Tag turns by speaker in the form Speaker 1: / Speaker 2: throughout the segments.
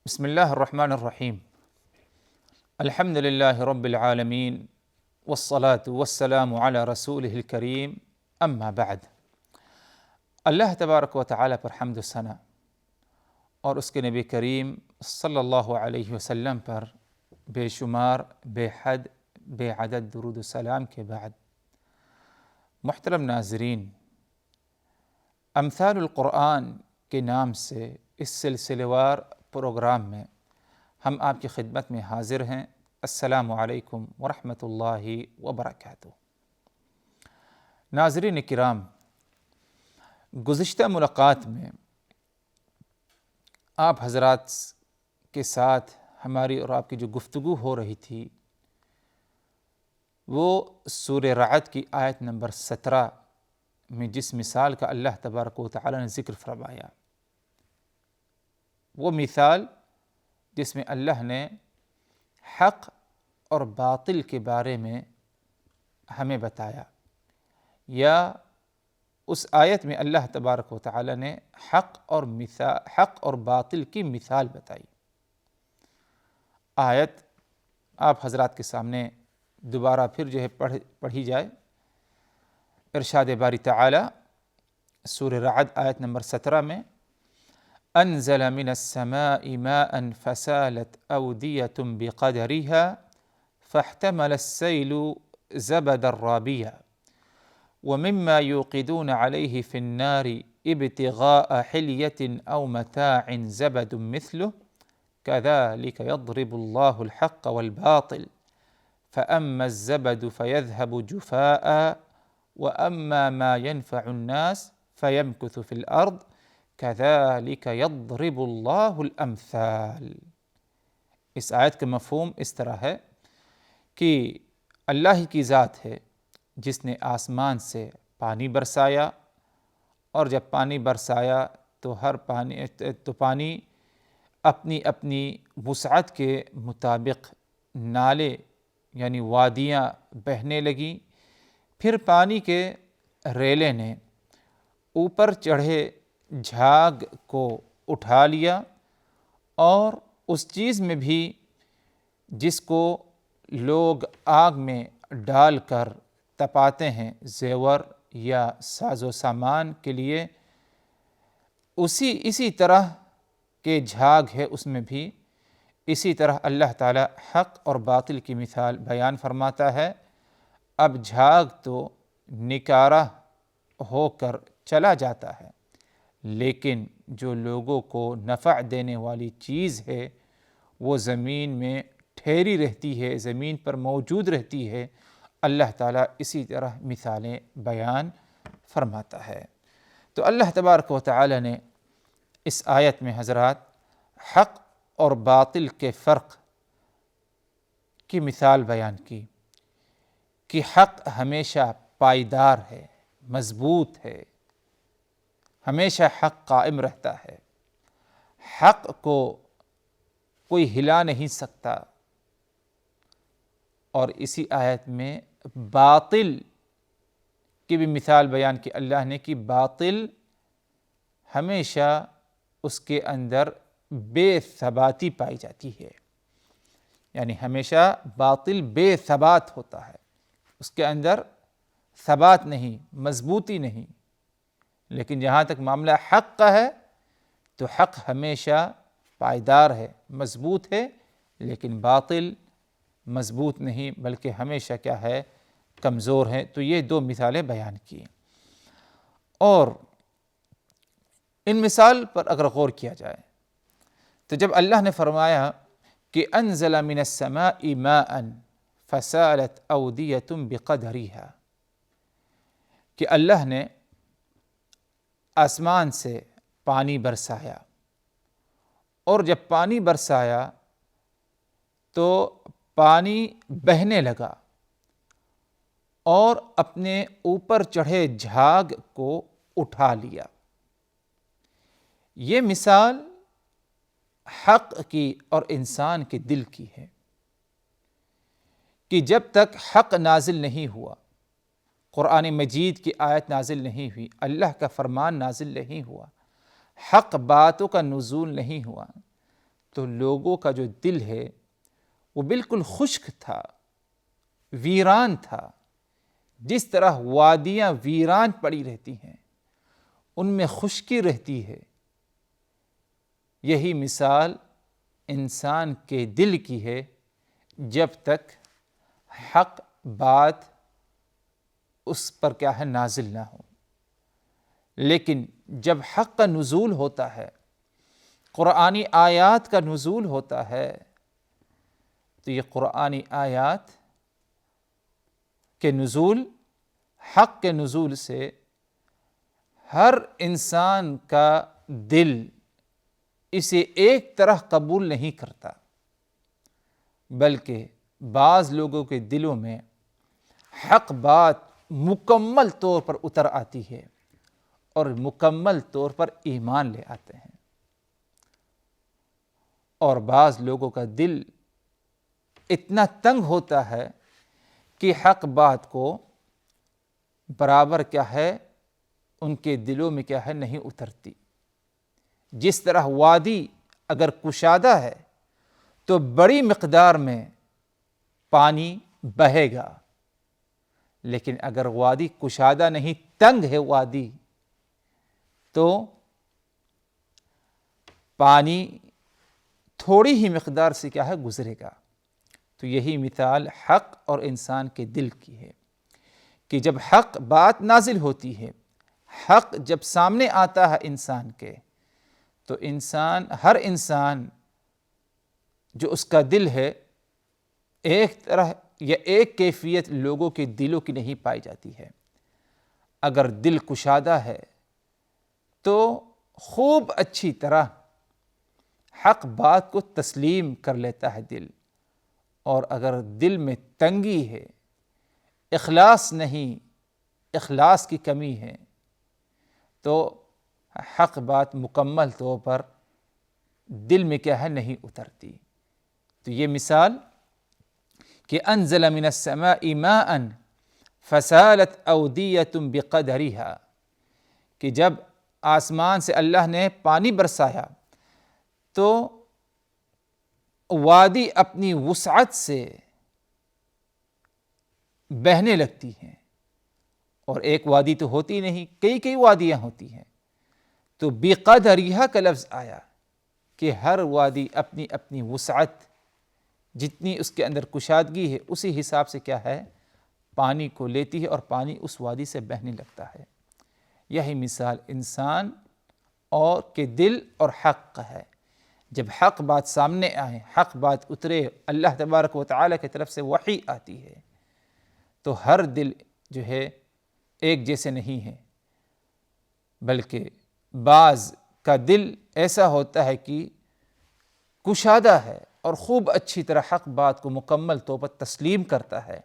Speaker 1: بسم الله الرحمن الرحیم الحمد للہ رب العالمین والصلاة والسلام علی رسولہ الکریم اما بعد۔ اللہ تبارک و تعالیٰ پر حمد و ثنا اور اس کے نبی کریم صلی اللہ علیہ وسلم پر بے شمار بے حد بے عدد درود و سلام کے بعد، محترم ناظرین، امثال القرآن کے نام سے اس سلسلہ وار پروگرام میں ہم آپ کی خدمت میں حاضر ہیں۔ السلام علیکم ورحمۃ اللہ وبرکاتہ۔ ناظرین کرام، گزشتہ ملاقات میں آپ حضرات کے ساتھ ہماری اور آپ کی جو گفتگو ہو رہی تھی وہ سورہ رعد کی آیت نمبر 17 میں جس مثال کا اللہ تبارک و تعالیٰ نے ذکر فرمایا، وہ مثال جس میں اللہ نے حق اور باطل کے بارے میں ہمیں بتایا، یا اس آیت میں اللہ تبارک و تعالیٰ نے حق اور باطل کی مثال بتائی۔ آیت آپ حضرات کے سامنے دوبارہ پھر پڑھی جائے۔ ارشاد باری تعالیٰ سورہ رعد آیت نمبر 17 میں، انزل من السماء ماء فسالت اودية بقدرها فاحتمل السيل زبدا رابيا ومما يوقدون عليه في النار ابتغاء حلية أو متاع زبد مثله كذلك يضرب الله الحق والباطل فأما الزبد فيذهب جفاء وأما ما ينفع الناس فيمكث في الأرض كذلك يضرب الله الأمثال۔ اس آیت کا مفہوم اس طرح ہے کہ اللہ کی ذات ہے جس نے آسمان سے پانی برسایا، اور جب پانی برسایا تو پانی اپنی اپنی وسعت کے مطابق نالے یعنی وادیاں بہنے لگیں۔ پھر پانی کے ریلے نے اوپر چڑھے جھاگ کو اٹھا لیا، اور اس چیز میں بھی جس کو لوگ آگ میں ڈال کر تپاتے ہیں زیور یا ساز و سامان کے لیے، اسی طرح کے جھاگ ہے، اس میں بھی اسی طرح اللہ تعالیٰ حق اور باطل کی مثال بیان فرماتا ہے۔ اب جھاگ تو نکارہ ہو کر چلا جاتا ہے، لیکن جو لوگوں کو نفع دینے والی چیز ہے وہ زمین میں ٹھہری رہتی ہے، زمین پر موجود رہتی ہے۔ اللہ تعالیٰ اسی طرح مثالیں بیان فرماتا ہے۔ تو اللہ تبارک و تعالیٰ نے اس آیت میں حضرات حق اور باطل کے فرق کی مثال بیان کی کہ حق ہمیشہ پائیدار ہے، مضبوط ہے، ہمیشہ حق قائم رہتا ہے، حق کو کوئی ہلا نہیں سکتا۔ اور اسی آیت میں باطل کی بھی مثال بیان کی اللہ نے کہ باطل ہمیشہ اس کے اندر بے ثباتی پائی جاتی ہے، یعنی ہمیشہ باطل بے ثبات ہوتا ہے، اس کے اندر ثبات نہیں، مضبوطی نہیں۔ لیکن جہاں تک معاملہ حق کا ہے تو حق ہمیشہ پائیدار ہے، مضبوط ہے، لیکن باطل مضبوط نہیں بلکہ ہمیشہ کیا ہے، کمزور ہے۔ تو یہ دو مثالیں بیان کی، اور ان مثال پر اگر غور کیا جائے تو جب اللہ نے فرمایا کہ انزل من السماء ماء فسالت اودیۃ بقدرها، کہ اللہ نے آسمان سے پانی برسایا، اور جب پانی برسایا تو پانی بہنے لگا اور اپنے اوپر چڑھے جھاگ کو اٹھا لیا۔ یہ مثال حق کی اور انسان کے دل کی ہے کہ جب تک حق نازل نہیں ہوا، قرآن مجید کی آیت نازل نہیں ہوئی، اللہ کا فرمان نازل نہیں ہوا، حق باتوں کا نزول نہیں ہوا، تو لوگوں کا جو دل ہے وہ بالکل خشک تھا، ویران تھا۔ جس طرح وادیاں ویران پڑی رہتی ہیں، ان میں خشکی رہتی ہے، یہی مثال انسان کے دل کی ہے جب تک حق بات اس پر کیا ہے نازل نہ ہو۔ لیکن جب حق کا نزول ہوتا ہے، قرآنی آیات کا نزول ہوتا ہے، تو یہ قرآنی آیات کے نزول، حق کے نزول سے ہر انسان کا دل اسے ایک طرح قبول نہیں کرتا، بلکہ بعض لوگوں کے دلوں میں حق بات مکمل طور پر اتر آتی ہے اور مکمل طور پر ایمان لے آتے ہیں، اور بعض لوگوں کا دل اتنا تنگ ہوتا ہے کہ حق بات کو برابر کیا ہے ان کے دلوں میں کیا ہے نہیں اترتی۔ جس طرح وادی اگر کشادہ ہے تو بڑی مقدار میں پانی بہے گا، لیکن اگر وادی کشادہ نہیں، تنگ ہے وادی، تو پانی تھوڑی ہی مقدار سے کیا ہے گزرے گا۔ تو یہی مثال حق اور انسان کے دل کی ہے کہ جب حق بات نازل ہوتی ہے، حق جب سامنے آتا ہے انسان کے، تو ہر انسان جو اس کا دل ہے، ایک طرح یا ایک کیفیت لوگوں کے دلوں کی نہیں پائی جاتی ہے۔ اگر دل کشادہ ہے تو خوب اچھی طرح حق بات کو تسلیم کر لیتا ہے دل، اور اگر دل میں تنگی ہے، اخلاص نہیں، اخلاص کی کمی ہے، تو حق بات مکمل طور پر دل میں کیا ہے نہیں اترتی۔ تو یہ مثال کہ انزل من السماء ماء فسالت اودیۃ بقدرها، کہ جب آسمان سے اللہ نے پانی برسایا تو وادی اپنی وسعت سے بہنے لگتی ہیں، اور ایک وادی تو ہوتی نہیں، کئی کئی وادیاں ہوتی ہیں، تو بقدرها کا لفظ آیا کہ ہر وادی اپنی اپنی وسعت، جتنی اس کے اندر کشادگی ہے اسی حساب سے کیا ہے پانی کو لیتی ہے، اور پانی اس وادی سے بہنے لگتا ہے۔ یہی مثال انسان اور کے دل اور حق کا ہے۔ جب حق بات سامنے آئے، حق بات اترے، اللہ تبارک و تعالیٰ کی طرف سے وحی آتی ہے، تو ہر دل جو ہے ایک جیسے نہیں ہے، بلکہ بعض کا دل ایسا ہوتا ہے کہ کشادہ ہے اور خوب اچھی طرح حق بات کو مکمل طور پر تسلیم کرتا ہے،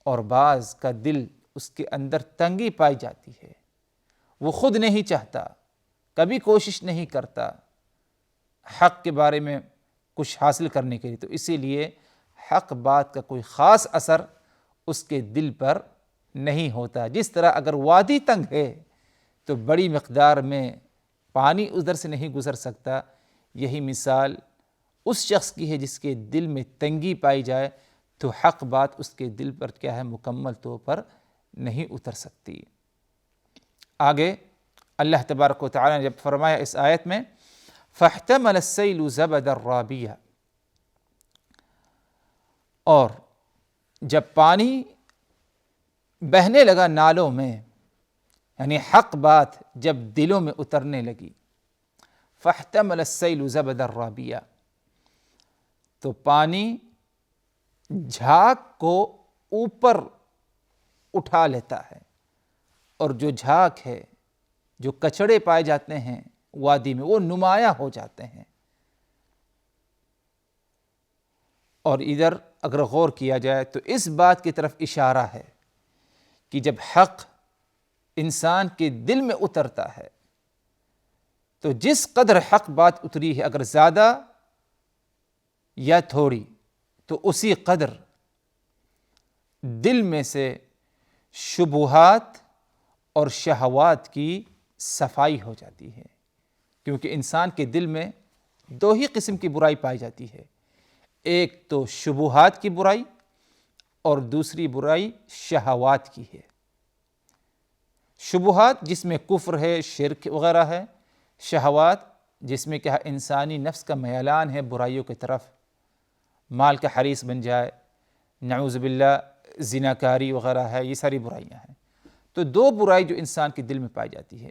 Speaker 1: اور بعض کا دل اس کے اندر تنگی پائی جاتی ہے، وہ خود نہیں چاہتا، کبھی کوشش نہیں کرتا حق کے بارے میں کچھ حاصل کرنے کے لیے، تو اسی لیے حق بات کا کوئی خاص اثر اس کے دل پر نہیں ہوتا۔ جس طرح اگر وادی تنگ ہے تو بڑی مقدار میں پانی ادھر سے نہیں گزر سکتا، یہی مثال اس شخص کی ہے جس کے دل میں تنگی پائی جائے تو حق بات اس کے دل پر کیا ہے مکمل طور پر نہیں اتر سکتی۔ آگے اللہ تبارک و تعالیٰ نے جب فرمایا اس آیت میں فاحتمل السیل زبدا رابیا، اور جب پانی بہنے لگا نالوں میں، یعنی حق بات جب دلوں میں اترنے لگی، فاحتمل السیل زبدا رابیا، تو پانی جھاگ کو اوپر اٹھا لیتا ہے، اور جو جھاگ ہے، جو کچڑے پائے جاتے ہیں وادی میں، وہ نمایاں ہو جاتے ہیں۔ اور ادھر اگر غور کیا جائے تو اس بات کی طرف اشارہ ہے کہ جب حق انسان کے دل میں اترتا ہے تو جس قدر حق بات اتری ہے، اگر زیادہ یا تھوڑی، تو اسی قدر دل میں سے شبہات اور شہوات کی صفائی ہو جاتی ہے، کیونکہ انسان کے دل میں دو ہی قسم کی برائی پائی جاتی ہے، ایک تو شبہات کی برائی اور دوسری برائی شہوات کی ہے۔ شبہات جس میں کفر ہے، شرک وغیرہ ہے، شہوات جس میں کیا انسانی نفس کا میلان ہے برائیوں کی طرف، مال کا حریص بن جائے، نعوذ باللہ زناکاری وغیرہ ہے، یہ ساری برائیاں ہیں۔ تو دو برائی جو انسان کے دل میں پائی جاتی ہے،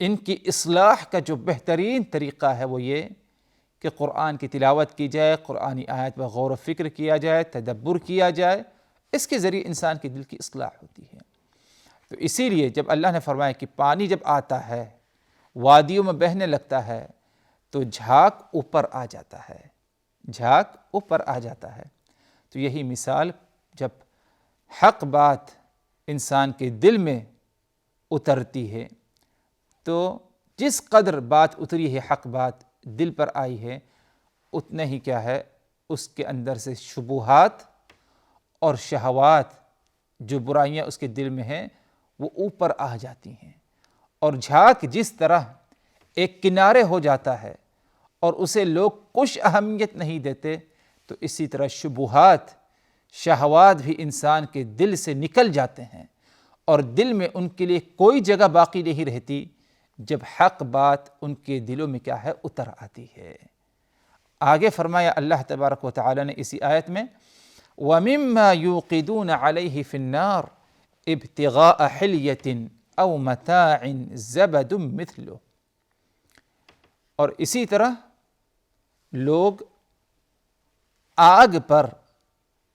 Speaker 1: ان کی اصلاح کا جو بہترین طریقہ ہے وہ یہ کہ قرآن کی تلاوت کی جائے، قرآنی آیت پر غور و فکر کیا جائے، تدبر کیا جائے، اس کے ذریعے انسان کے دل کی اصلاح ہوتی ہے۔ تو اسی لیے جب اللہ نے فرمایا کہ پانی جب آتا ہے، وادیوں میں بہنے لگتا ہے، تو جھاگ اوپر آ جاتا ہے، جھاگ اوپر آ جاتا ہے۔ تو یہی مثال جب حق بات انسان کے دل میں اترتی ہے، تو جس قدر بات اتری ہے، حق بات دل پر آئی ہے، اتنا ہی کیا ہے اس کے اندر سے شبہات اور شہوات جو برائیاں اس کے دل میں ہیں وہ اوپر آ جاتی ہیں، اور جھاگ جس طرح ایک کنارے ہو جاتا ہے اور اسے لوگ کچھ اہمیت نہیں دیتے، تو اسی طرح شبہات، شہوات بھی انسان کے دل سے نکل جاتے ہیں اور دل میں ان کے لیے کوئی جگہ باقی نہیں رہتی جب حق بات ان کے دلوں میں کیا ہے اتر آتی ہے۔ آگے فرمایا اللہ تبارک و تعالی نے اسی آیت میں وَمِمَّا يُوقِدُونَ عَلَيْهِ فِي النَّارِ ابْتِغَاءَ حِلْيَةٍ أَوْ مَتَاعٍ زَبَدٌ مِثْلُهُ، اور اسی طرح لوگ آگ پر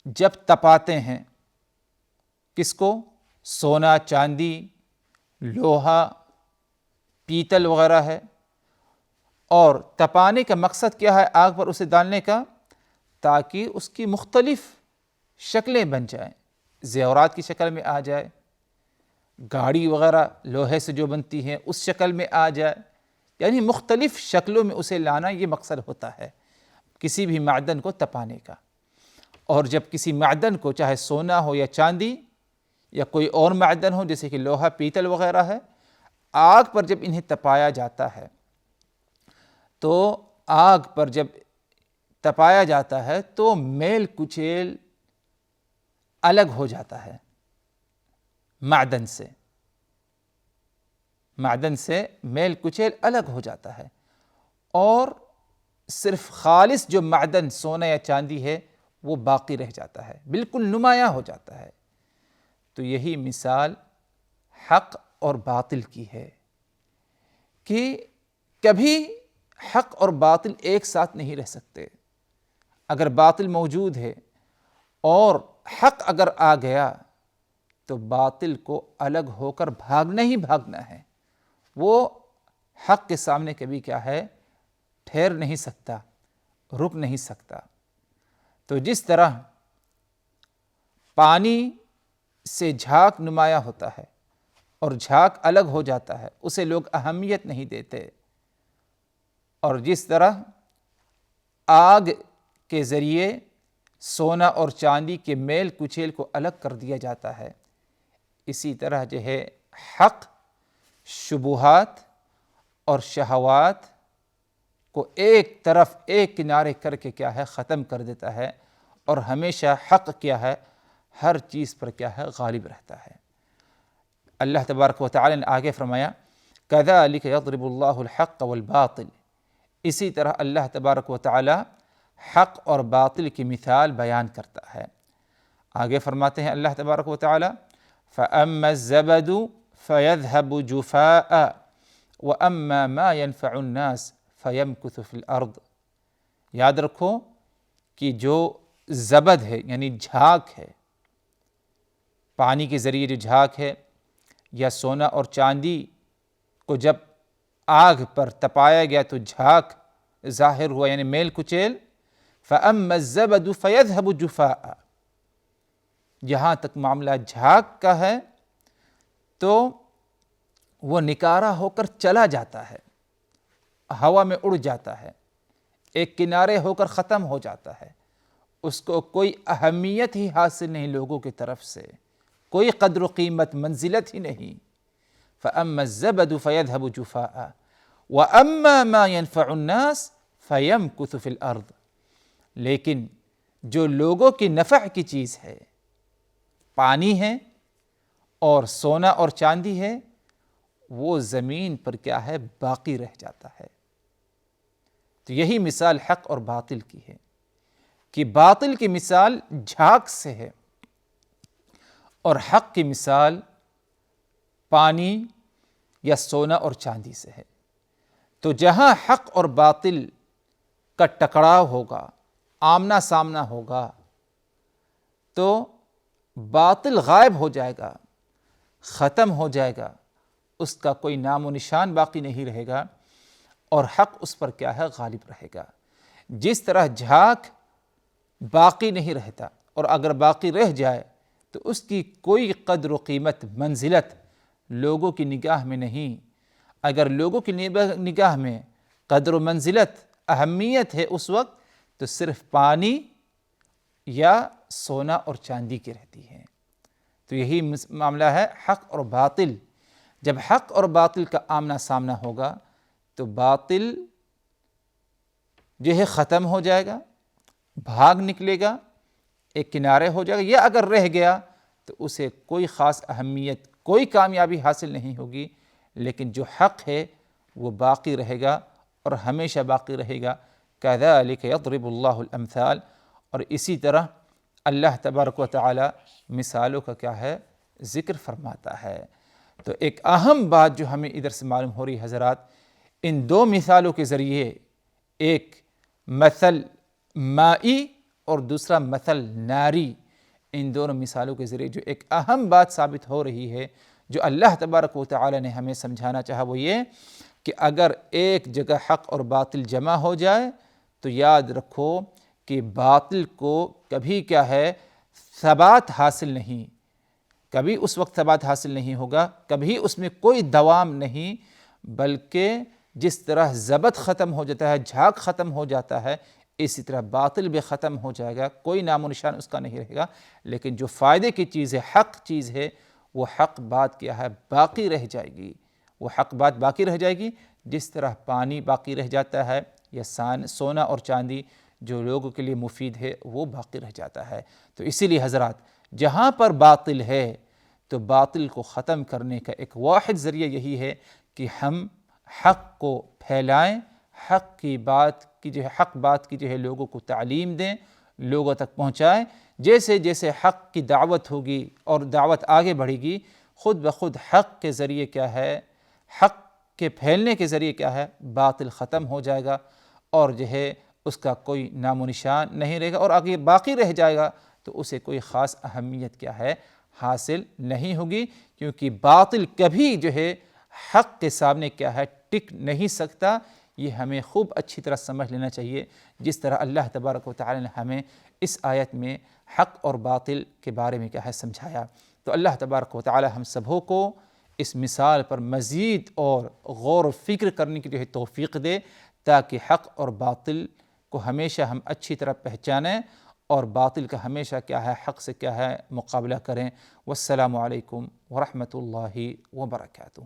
Speaker 1: جب تپاتے ہیں، کس کو؟ سونا، چاندی، لوہا، پیتل وغیرہ ہے، اور تپانے کا مقصد کیا ہے آگ پر اسے ڈالنے کا؟ تاکہ اس کی مختلف شکلیں بن جائیں، زیورات کی شکل میں آ جائے، گاڑی وغیرہ لوہے سے جو بنتی ہیں اس شکل میں آ جائے، یعنی مختلف شکلوں میں اسے لانا یہ مقصد ہوتا ہے کسی بھی معدن کو تپانے کا۔ اور جب کسی معدن کو، چاہے سونا ہو یا چاندی یا کوئی اور معدن ہو جیسے کہ لوہا، پیتل وغیرہ ہے، آگ پر جب انہیں تپایا جاتا ہے، تو آگ پر جب تپایا جاتا ہے تو میل کچیل الگ ہو جاتا ہے معدن سے، معدن سے میل کچیل الگ ہو جاتا ہے، اور صرف خالص جو معدن سونا یا چاندی ہے وہ باقی رہ جاتا ہے، بالکل نمایاں ہو جاتا ہے۔ تو یہی مثال حق اور باطل کی ہے کہ کبھی حق اور باطل ایک ساتھ نہیں رہ سکتے۔ اگر باطل موجود ہے اور حق اگر آ گیا تو باطل کو الگ ہو کر بھاگنا ہی بھاگنا ہے، وہ حق کے سامنے کبھی کیا ہے ٹھہر نہیں سکتا، رک نہیں سکتا۔ تو جس طرح پانی سے جھاگ نمایاں ہوتا ہے اور جھاگ الگ ہو جاتا ہے، اسے لوگ اہمیت نہیں دیتے، اور جس طرح آگ کے ذریعے سونا اور چاندی کے میل کچیل کو الگ کر دیا جاتا ہے، اسی طرح جو ہے حق شبہات اور شہوات کو ایک طرف ایک کنارے کر کے کیا ہے ختم کر دیتا ہے، اور ہمیشہ حق کیا ہے ہر چیز پر کیا ہے غالب رہتا ہے۔ اللہ تبارک و تعالی نے آگے فرمایا كَذَلِكَ يَضْرِبُ اللَّهُ الْحَقَّ وَالْبَاطِلَ، اسی طرح اللہ تبارک و تعالی حق اور باطل کی مثال بیان کرتا ہے۔ آگے فرماتے ہیں اللہ تبارک و تعالی فَأَمَّا الزَّبَدُ فَيَذْهَبُ جُفَاءً وَأَمَّا مَا يَنْفَعُ النَّاسَ فَيَمْكُثُ فِي الْأَرْضِ، یاد رکھو کہ جو زبد ہے یعنی جھاگ ہے، پانی کے ذریعے جو جھاگ ہے یا سونا اور چاندی کو جب آگ پر تپایا گیا تو جھاگ ظاہر ہوا یعنی میل کچیل، فَأَمَّا الزَّبَدُ فَيَذْهَبُ جُفَاءً، جہاں تک معاملہ جھاگ کا ہے تو وہ نکارا ہو کر چلا جاتا ہے، ہوا میں اڑ جاتا ہے، ایک کنارے ہو کر ختم ہو جاتا ہے، اس کو کوئی اہمیت ہی حاصل نہیں لوگوں کی طرف سے، کوئی قدر و قیمت منزلت ہی نہیں۔ فَأَمَّا الزَّبَدُ فَيَذْهَبُ جُفَاءً وَأَمَّا مَا يَنْفَعُ النَّاسَ فَيَمْكُثُ فِي الْأَرْضِ، لیکن جو لوگوں کی نفع کی چیز ہے، پانی ہے اور سونا اور چاندی ہے، وہ زمین پر کیا ہے؟ باقی رہ جاتا ہے۔ تو یہی مثال حق اور باطل کی ہے کہ باطل کی مثال جھاگ سے ہے اور حق کی مثال پانی یا سونا اور چاندی سے ہے۔ تو جہاں حق اور باطل کا ٹکراؤ ہوگا، آمنا سامنا ہوگا، تو باطل غائب ہو جائے گا، ختم ہو جائے گا، اس کا کوئی نام و نشان باقی نہیں رہے گا، اور حق اس پر کیا ہے؟ غالب رہے گا۔ جس طرح جھاگ باقی نہیں رہتا، اور اگر باقی رہ جائے تو اس کی کوئی قدر و قیمت، منزلت لوگوں کی نگاہ میں نہیں۔ اگر لوگوں کی نگاہ میں قدر و منزلت، اہمیت ہے اس وقت تو صرف پانی یا سونا اور چاندی کی رہتی ہے۔ تو یہی معاملہ ہے حق اور باطل۔ جب حق اور باطل کا آمنا سامنا ہوگا تو باطل جو ہے ختم ہو جائے گا، بھاگ نکلے گا، ایک کنارے ہو جائے گا، یا اگر رہ گیا تو اسے کوئی خاص اہمیت، کوئی کامیابی حاصل نہیں ہوگی۔ لیکن جو حق ہے وہ باقی رہے گا اور ہمیشہ باقی رہے گا۔ كَذَلِكَ يَضْرِبُ اللَّهُ الْأَمْثَالَ، اور اسی طرح اللہ تبارک و تعالی مثالوں کا کیا ہے؟ ذکر فرماتا ہے۔ تو ایک اہم بات جو ہمیں ادھر سے معلوم ہو رہی ہے حضرات، ان دو مثالوں کے ذریعے، ایک مثل مائی اور دوسرا مثل ناری، ان دونوں مثالوں کے ذریعے جو ایک اہم بات ثابت ہو رہی ہے، جو اللہ تبارک و تعالی نے ہمیں سمجھانا چاہا، وہ یہ کہ اگر ایک جگہ حق اور باطل جمع ہو جائے تو یاد رکھو کہ باطل کو کبھی کیا ہے؟ ثبات حاصل نہیں، کبھی اس وقت ثبات حاصل نہیں ہوگا، کبھی اس میں کوئی دوام نہیں، بلکہ جس طرح ضبط ختم ہو جاتا ہے، جھاگ ختم ہو جاتا ہے، اسی طرح باطل بھی ختم ہو جائے گا، کوئی نام و نشان اس کا نہیں رہے گا۔ لیکن جو فائدے کی چیز ہے، حق چیز ہے، وہ حق بات کیا ہے؟ باقی رہ جائے گی۔ وہ حق بات باقی رہ جائے گی، جس طرح پانی باقی رہ جاتا ہے، یا سونا اور چاندی جو لوگوں کے لیے مفید ہے وہ باقی رہ جاتا ہے۔ تو اسی لیے حضرات، جہاں پر باطل ہے تو باطل کو ختم کرنے کا ایک واحد ذریعہ یہی ہے کہ ہم حق کو پھیلائیں، حق کی بات کی جو ہے، حق بات کی جو ہے لوگوں کو تعلیم دیں، لوگوں تک پہنچائیں۔ جیسے جیسے حق کی دعوت ہوگی اور دعوت آگے بڑھے گی، خود بخود حق کے ذریعے کیا ہے؟ حق کے پھیلنے کے ذریعے کیا ہے؟ باطل ختم ہو جائے گا، اور جو ہے اس کا کوئی نام و نشان نہیں رہے گا، اور آگے باقی رہ جائے گا تو اسے کوئی خاص اہمیت کیا ہے؟ حاصل نہیں ہوگی، کیونکہ باطل کبھی جو ہے حق کے سامنے کیا ہے؟ ٹک نہیں سکتا۔ یہ ہمیں خوب اچھی طرح سمجھ لینا چاہیے، جس طرح اللہ تبارک و تعالی نے ہمیں اس آیت میں حق اور باطل کے بارے میں کیا ہے؟ سمجھایا۔ تو اللہ تبارک و تعالی ہم سبھوں کو اس مثال پر مزید اور غور و فکر کرنے کی جو ہے توفیق دے، تاکہ حق اور باطل کو ہمیشہ ہم اچھی طرح پہچانیں، اور باطل کا ہمیشہ کیا ہے؟ حق سے کیا ہے؟ مقابلہ کریں۔ والسلام علیکم ورحمۃ اللہ وبرکاتہ۔